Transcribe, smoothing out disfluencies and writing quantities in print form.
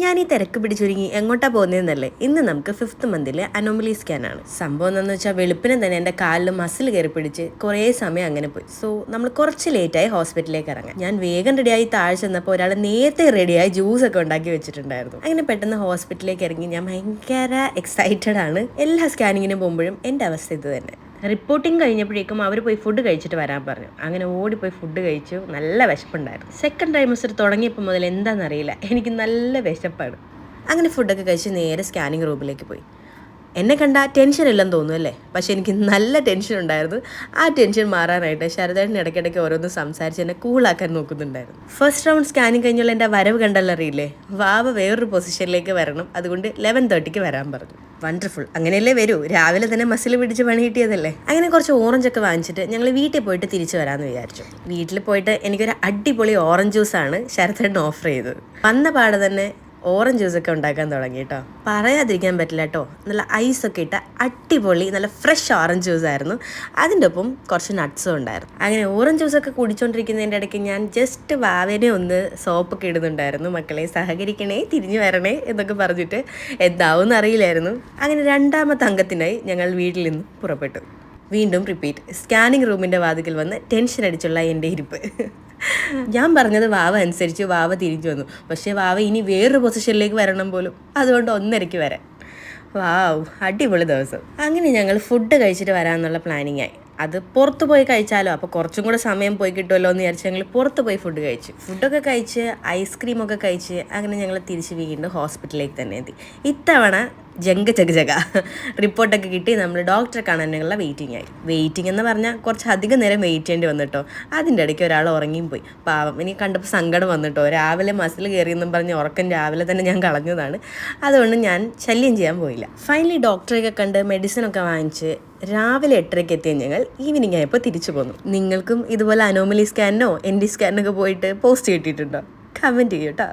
ഞാൻ ഈ തിരക്ക് പിടിച്ചൊരുങ്ങി എങ്ങോട്ടാ പോകുന്നതെന്നല്ലേ. ഇന്ന് നമുക്ക് 5th മന്തിലെ അനോമലി സ്കാനാണ്. സംഭവം എന്താണെന്ന് വെച്ചാൽ വെളുപ്പിനെ തന്നെ എൻ്റെ കാലിൽ മസിൽ കയറി പിടിച്ച് കുറേ സമയം അങ്ങനെ പോയി. സോ നമ്മൾ കുറച്ച് ലേറ്റായി ഹോസ്പിറ്റലിലേക്ക് ഇറങ്ങാൻ. ഞാൻ വേഗം റെഡിയായി താഴെ ചെന്നപ്പോൾ ഒരാൾ നേരത്തെ റെഡിയായി ജ്യൂസൊക്കെ ഉണ്ടാക്കി വെച്ചിട്ടുണ്ടായിരുന്നു. അങ്ങനെ പെട്ടെന്ന് ഹോസ്പിറ്റലിലേക്ക് ഇറങ്ങി. ഞാൻ ഭയങ്കര എക്സൈറ്റഡ് ആണ്. എല്ലാ സ്കാനിങ്ങിനും പോകുമ്പോഴും എൻ്റെ അവസ്ഥ ഇത് തന്നെ. റിപ്പോർട്ടിങ് കഴിഞ്ഞപ്പോഴേക്കും അവർ പോയി ഫുഡ് കഴിച്ചിട്ട് വരാൻ പറഞ്ഞു. അങ്ങനെ ഓടിപ്പോയി ഫുഡ് കഴിച്ചു. നല്ല വിശപ്പുണ്ടായിരുന്നു. സെക്കൻഡ് ട്രൈമസ്റ്റർ തുടങ്ങിയപ്പോൾ മുതൽ എന്താണെന്നറിയില്ല, എനിക്ക് നല്ല വിശപ്പാണ്. അങ്ങനെ ഫുഡൊക്കെ കഴിച്ച് നേരെ സ്കാനിങ് റൂമിലേക്ക് പോയി. എന്നെ കണ്ട ടെൻഷൻ ഇല്ലെന്ന് തോന്നുന്നു അല്ലേ? പക്ഷെ എനിക്ക് നല്ല ടെൻഷൻ ഉണ്ടായിരുന്നു. ആ ടെൻഷൻ മാറാനായിട്ട് ശരദേട്ടൻ ഇടയ്ക്കിടയ്ക്ക് ഓരോന്ന് സംസാരിച്ച് എന്നെ കൂളാക്കാൻ നോക്കുന്നുണ്ടായിരുന്നു. ഫസ്റ്റ് റൗണ്ട് സ്കാനിങ് കഴിഞ്ഞുള്ള എൻ്റെ വരവ് കണ്ടല്ലോ, അറിയില്ലേ? വാവ വേറൊരു പൊസിഷനിലേക്ക് വരണം, അതുകൊണ്ട് 11:30 വരാൻ പറഞ്ഞു. വണ്ടർഫുൾ, അങ്ങനെയല്ലേ വരൂ. രാവിലെ തന്നെ മസിൽ പിടിച്ച് പണി കിട്ടിയതല്ലേ. അങ്ങനെ കുറച്ച് ഓറഞ്ചൊക്കെ വാങ്ങിച്ചിട്ട് ഞങ്ങൾ വീട്ടിൽ പോയിട്ട് തിരിച്ചു വരാമെന്ന് വിചാരിച്ചു. വീട്ടിൽ പോയിട്ട് എനിക്കൊരു അടിപൊളി ഓറഞ്ച് ജ്യൂസാണ് ശരദേട്ടൻ ഓഫർ ചെയ്തത്. വന്ന പാടെ തന്നെ ഓറഞ്ച് ജ്യൂസൊക്കെ ഉണ്ടാക്കാൻ തുടങ്ങി കേട്ടോ. പറയാതിരിക്കാൻ പറ്റില്ല കേട്ടോ. നല്ല ഐസൊക്കെ ഇട്ട അടിപൊളി നല്ല ഫ്രഷ് ഓറഞ്ച് ജ്യൂസ് ആയിരുന്നു. അതിൻ്റെ ഒപ്പം കുറച്ച് നട്ട്സും ഉണ്ടായിരുന്നു. അങ്ങനെ ഓറഞ്ച് ജ്യൂസൊക്കെ കുടിച്ചുകൊണ്ടിരിക്കുന്നതിൻ്റെ ഇടയ്ക്ക് ഞാൻ ജസ്റ്റ് വാവേനെ ഒന്ന് സോപ്പൊക്കെ ഇടുന്നുണ്ടായിരുന്നു. മക്കളെ സഹകരിക്കണേ, തിരിഞ്ഞു വരണേ എന്നൊക്കെ പറഞ്ഞിട്ട്. എന്താവും അറിയില്ലായിരുന്നു. അങ്ങനെ രണ്ടാമത്തെ അംഗത്തിനായി ഞങ്ങൾ വീട്ടിൽ നിന്ന് പുറപ്പെട്ടു. വീണ്ടും റിപ്പീറ്റ്. സ്കാനിങ് റൂമിൻ്റെ വാതിക്കൽ വന്ന് ടെൻഷൻ അടിച്ചുള്ള എൻ്റെ ഇരിപ്പ്. ഞാൻ പറഞ്ഞത് വാവ അനുസരിച്ച് വാവ തിരിച്ചു വന്നു. പക്ഷേ വാവ ഇനി വേറൊരു പൊസിഷനിലേക്ക് വരണം പോലും. അതുകൊണ്ട് 1:30 വരാൻ. വാവ്, അടിപൊളി ദിവസം. അങ്ങനെ ഞങ്ങൾ ഫുഡ് കഴിച്ചിട്ട് വരാമെന്നുള്ള പ്ലാനിങ് ആയി. അത് പുറത്ത് പോയി കഴിച്ചാലോ, അപ്പോൾ കുറച്ചും കൂടെ സമയം പോയി കിട്ടുമല്ലോ എന്ന് വിചാരിച്ച് ഞങ്ങൾ പുറത്ത് പോയി ഫുഡ് കഴിച്ചു. ഫുഡൊക്കെ കഴിച്ച് ഐസ്ക്രീമൊക്കെ കഴിച്ച് അങ്ങനെ ഞങ്ങൾ തിരിച്ച് വീണ്ടും ഹോസ്പിറ്റലിലേക്ക് തന്നെ എത്തി. ഇത്തവണ ജഗ റിപ്പോർട്ടൊക്കെ കിട്ടി നമ്മൾ ഡോക്ടറെ കാണാനുള്ള വെയിറ്റിംഗ് ആയി. വെയിറ്റിംഗ് എന്ന് പറഞ്ഞാൽ കുറച്ച് അധികം നേരം വെയിറ്റ് ചെയ്യേണ്ടി വന്നിട്ടോ. അതിൻ്റെ ഇടയ്ക്ക് ഒരാൾ ഉറങ്ങിയും പോയി. പാവം, എനിക്ക് കണ്ടപ്പോൾ സങ്കടം വന്നിട്ടോ. രാവിലെ മസിൽ കയറിയെന്നും പറഞ്ഞ് ഉറക്കം രാവിലെ തന്നെ ഞാൻ കളഞ്ഞതാണ്. അതുകൊണ്ട് ഞാൻ ശല്യം ചെയ്യാൻ പോയില്ല. ഫൈനലി ഡോക്ടറെയൊക്കെ കണ്ട് മെഡിസിനൊക്കെ വാങ്ങിച്ച് രാവിലെ 8:30 എത്തിയ ഞങ്ങൾ ഈവനിങ് ആയപ്പോൾ തിരിച്ചു പോന്നു. നിങ്ങൾക്കും ഇതുപോലെ അനോമലി സ്കാനിനോ ND സ്കാനിനൊക്കെ പോയിട്ട് പോസ്റ്റ് കിട്ടിയിട്ടുണ്ടോ? കമൻറ്റ് ചെയ്യൂട്ടോ.